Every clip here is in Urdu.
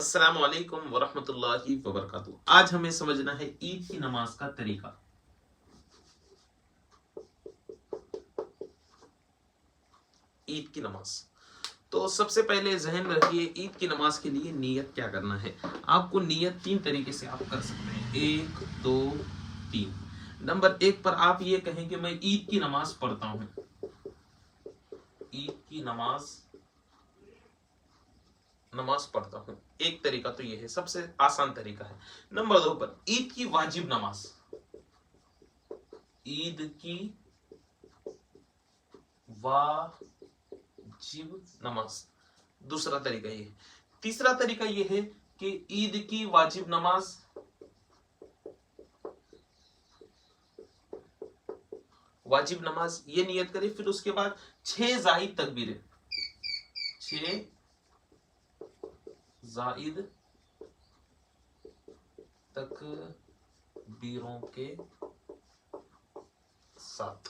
السلام علیکم ورحمۃ اللہ وبرکاتہ۔ آج ہمیں سمجھنا ہے عید کی نماز کا طریقہ۔ عید کی نماز تو سب سے پہلے ذہن میں رکھیے، عید کی نماز کے لیے نیت کیا کرنا ہے۔ آپ کو نیت تین طریقے سے آپ کر سکتے ہیں، 1 2 3۔ نمبر 1 پر آپ یہ کہیں کہ میں عید کی نماز پڑھتا ہوں۔ عید کی نماز پڑھتا ہوں، ایک طریقہ تو یہ ہے، سب سے آسان طریقہ ہے۔ نمبر 2 پر عید کی واجب نماز، عید کی واجب نماز، دوسرا طریقہ یہ ہے۔ تیسرا طریقہ یہ ہے کہ عید کی واجب نماز یہ نیت کرے، پھر اس کے بعد 6 زائد تکبیریں، 6 زائد تکبیروں کے ساتھ۔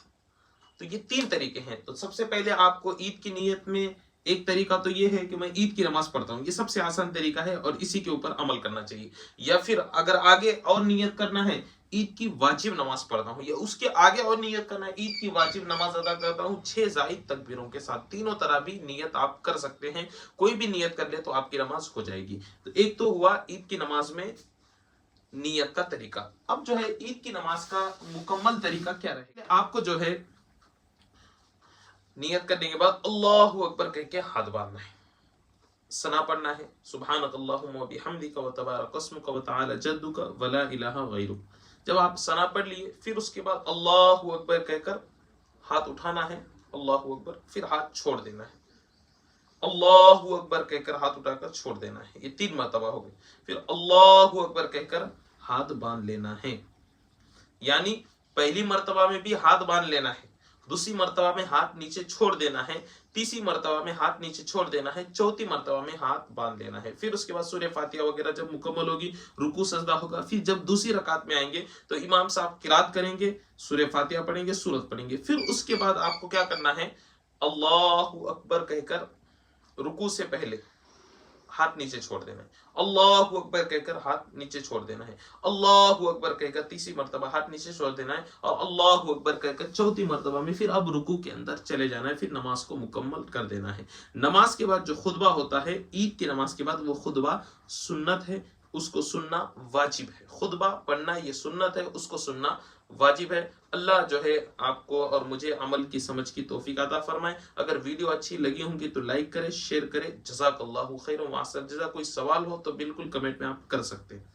تو یہ 3 طریقے ہیں۔ تو سب سے پہلے آپ کو عید کی نیت میں ایک طریقہ تو یہ ہے کہ میں عید کی نماز پڑھتا ہوں، یہ سب سے آسان طریقہ ہے اور اسی کے اوپر عمل کرنا چاہیے۔ یا پھر اگر آگے اور نیت کرنا ہے، عید کی واجب نماز پڑھتا ہوں، یا اس کے آگے اور نیت کرنا ہے، عید کی واجب نماز ادا کرتا ہوں 6 زائد تکبیروں کے ساتھ۔ تینوں طرح بھی نیت آپ کر سکتے ہیں، کوئی بھی نیت کر لے تو آپ کی نماز ہو جائے گی۔ تو ایک تو ہوا عید کی نماز میں نیت کا طریقہ۔ اب جو ہے عید کی نماز کا مکمل طریقہ کیا رہے گا؟ آپ کو جو ہے نیت کرنے کے بعد اللہ اکبر کہہ کے ہاتھ باندھنا ہے، ثنا پڑھنا ہے، سبحانک اللہم و بحمدک و تبارک اسمک و تعالی جدک ولا الہ غیرک۔ جب آپ ثنا پڑھ لیے، پھر اس کے بعد اللہ اکبر کہہ کر ہاتھ اٹھانا ہے، اللہ اکبر، پھر ہاتھ چھوڑ دینا ہے، اللہ اکبر کہہ کر ہاتھ اٹھا کر چھوڑ دینا ہے، یہ 3 مرتبہ ہو گئے۔ پھر اللہ اکبر کہہ کر ہاتھ باندھ لینا ہے، یعنی پہلی مرتبہ میں بھی ہاتھ باندھ لینا ہے، دوسری مرتبہ میں ہاتھ نیچے چھوڑ دینا ہے، تیسری مرتبہ میں ہاتھ نیچے چھوڑ دینا ہے، چوتھی مرتبہ میں ہاتھ باندھ لینا ہے۔ پھر اس کے بعد سورہ فاتحہ وغیرہ جب مکمل ہوگی، رکوع سجدہ ہوگا، پھر جب دوسری رکعت میں آئیں گے تو امام صاحب قرات کریں گے، سورہ فاتحہ پڑھیں گے، سورت پڑھیں گے۔ پھر اس کے بعد آپ کو کیا کرنا ہے، اللہ اکبر کہہ کر رکوع سے پہلے ہاتھ نیچے چھوڑ دینا ہے، اللہ اکبر کہہ کر ہاتھ نیچے چھوڑ دینا ہے، اللہ اکبر کہہ کر تیسری مرتبہ ہاتھ نیچے چھوڑ دینا ہے، اور اللہ اکبر کہہ کر چوتھی مرتبہ میں پھر اب رکوع کے اندر چلے جانا ہے، پھر نماز کو مکمل کر دینا ہے۔ نماز کے بعد جو خطبہ ہوتا ہے، عید کی نماز کے بعد، وہ خطبہ سنت ہے، اس کو سننا واجب ہے۔ خطبہ پڑھنا یہ سنت ہے، اس کو سننا واجب ہے۔ اللہ جو ہے آپ کو اور مجھے عمل کی سمجھ کی توفیق عطا فرمائے۔ اگر ویڈیو اچھی لگی ہوں گی تو لائک کرے، شیئر کرے۔ جزاک اللہ خیر و احسن جزا۔ کوئی سوال ہو تو بالکل کمنٹ میں آپ کر سکتے ہیں۔